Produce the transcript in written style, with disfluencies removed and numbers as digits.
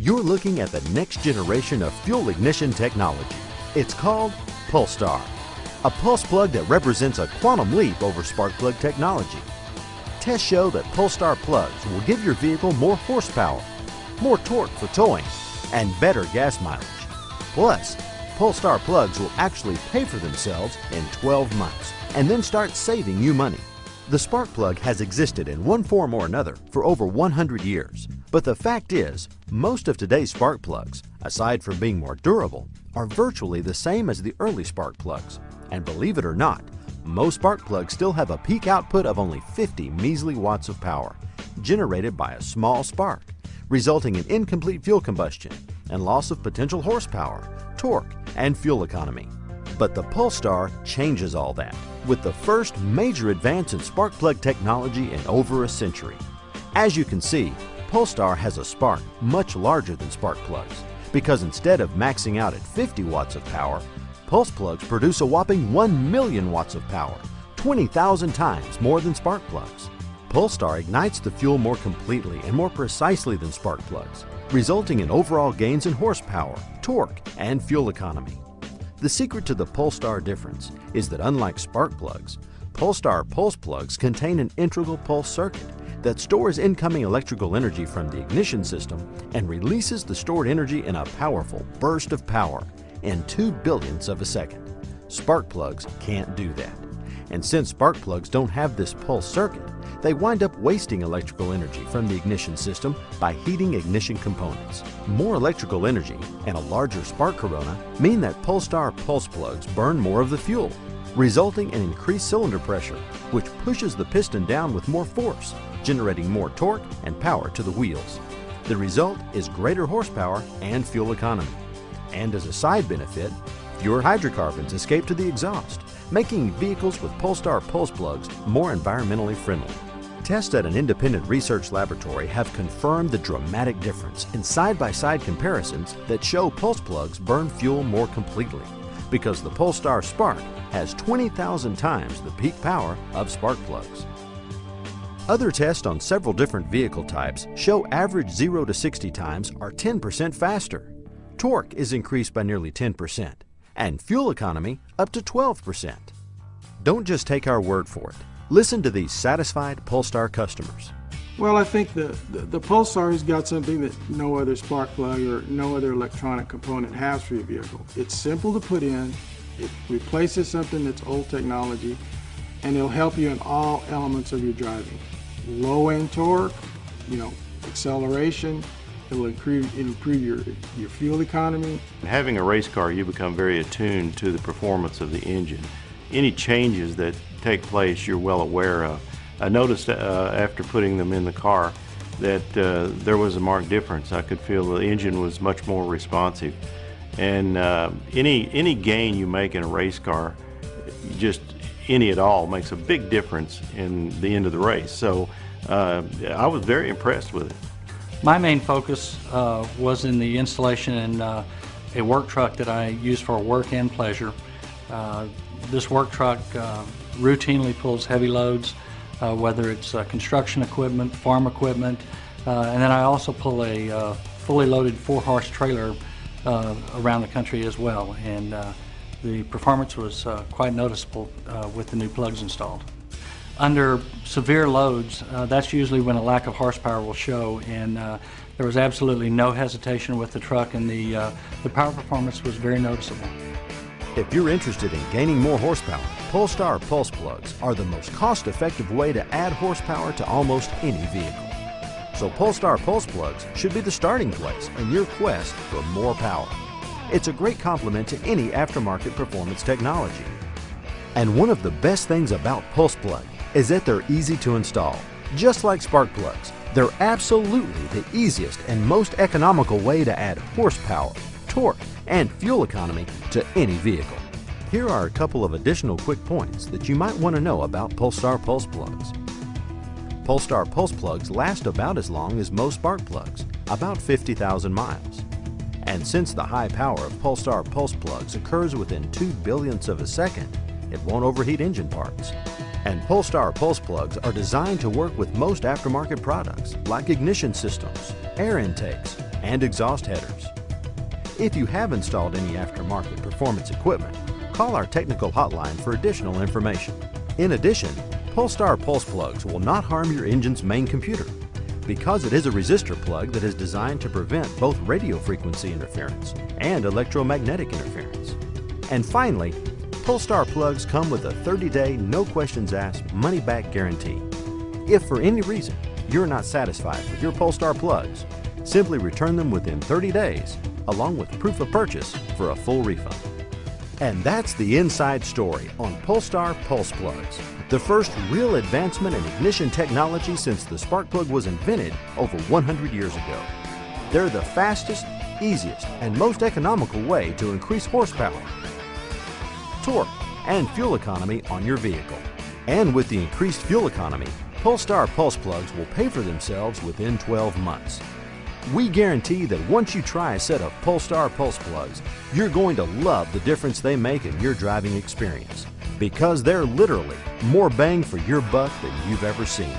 You're looking at the next generation of fuel ignition technology. It's called Polestar, a pulse plug that represents a quantum leap over spark plug technology. Tests show that Polestar plugs will give your vehicle more horsepower, more torque for towing, and better gas mileage. Plus, Polestar plugs will actually pay for themselves in 12 months and then start saving you money. The spark plug has existed in one form or another for over 100 years. But the fact is, most of today's spark plugs, aside from being more durable, are virtually the same as the early spark plugs. And believe it or not, most spark plugs still have a peak output of only 50 measly watts of power, generated by a small spark, resulting in incomplete fuel combustion and loss of potential horsepower, torque, and fuel economy. But the Polestar changes all that with the first major advance in spark plug technology in over a century. As you can see, Polestar has a spark much larger than spark plugs, because instead of maxing out at 50 watts of power, Pulse plugs produce a whopping 1 million watts of power, 20,000 times more than spark plugs. Polestar ignites the fuel more completely and more precisely than spark plugs, resulting in overall gains in horsepower, torque, and fuel economy. The secret to the Polestar difference is that unlike spark plugs, Polestar pulse plugs contain an integral pulse circuit that stores incoming electrical energy from the ignition system and releases the stored energy in a powerful burst of power in 2 billionths of a second. Spark plugs can't do that. And since spark plugs don't have this pulse circuit, they wind up wasting electrical energy from the ignition system by heating ignition components. More electrical energy and a larger spark corona mean that Polestar pulse plugs burn more of the fuel, resulting in increased cylinder pressure, which pushes the piston down with more force, generating more torque and power to the wheels. The result is greater horsepower and fuel economy. And as a side benefit, fewer hydrocarbons escape to the exhaust, making vehicles with Polestar pulse plugs more environmentally friendly. Tests at an independent research laboratory have confirmed the dramatic difference in side-by-side comparisons that show pulse plugs burn fuel more completely, because the Polestar Spark has 20,000 times the peak power of spark plugs. Other tests on several different vehicle types show average 0 to 60 times are 10% faster. Torque is increased by nearly 10%, and fuel economy up to 12%. Don't just take our word for it. Listen to these satisfied Polestar customers. Well, I think the Polestar has got something that no other spark plug or no other electronic component has for your vehicle. It's simple to put in, it replaces something that's old technology, and it'll help you in all elements of your driving. Low end torque, acceleration, it'll improve your fuel economy. Having a race car, you become very attuned to the performance of the engine. Any changes that take place, you're well aware of. I noticed after putting them in the car that there was a marked difference. I could feel the engine was much more responsive. And any gain you make in a race car, just any at all, makes a big difference in the end of the race. So I was very impressed with it. My main focus was in the installation in a work truck that I use for work and pleasure. This work truck routinely pulls heavy loads, whether it's construction equipment, farm equipment, and then I also pull a fully loaded 4-horse trailer around the country as well. And the performance was quite noticeable with the new plugs installed. Under severe loads, that's usually when a lack of horsepower will show, and there was absolutely no hesitation with the truck, and the power performance was very noticeable. If you're interested in gaining more horsepower, Polestar pulse plugs are the most cost-effective way to add horsepower to almost any vehicle. So Polestar pulse plugs should be the starting place in your quest for more power. It's a great complement to any aftermarket performance technology. And one of the best things about pulse plug is that they're easy to install. Just like spark plugs, they're absolutely the easiest and most economical way to add horsepower, torque, and fuel economy to any vehicle. Here are a couple of additional quick points that you might want to know about Polestar pulse plugs. Polestar pulse plugs last about as long as most spark plugs, about 50,000 miles. And since the high power of Polestar pulse plugs occurs within 2 billionths of a second, it won't overheat engine parts. And Polestar pulse plugs are designed to work with most aftermarket products like ignition systems, air intakes, and exhaust headers. If you have installed any aftermarket performance equipment, call our technical hotline for additional information. In addition, Polestar pulse plugs will not harm your engine's main computer because it is a resistor plug that is designed to prevent both radio frequency interference and electromagnetic interference. And finally, Polestar plugs come with a 30-day, no questions asked, money-back guarantee. If for any reason you're not satisfied with your Polestar plugs, simply return them within 30 days, along with proof of purchase for a full refund. And that's the inside story on Polestar pulse plugs, the first real advancement in ignition technology since the spark plug was invented over 100 years ago. They're the fastest, easiest, and most economical way to increase horsepower, torque, and fuel economy on your vehicle. And with the increased fuel economy, Polestar pulse plugs will pay for themselves within 12 months. We guarantee that once you try a set of Polestar pulse plugs, you're going to love the difference they make in your driving experience, because they're literally more bang for your buck than you've ever seen.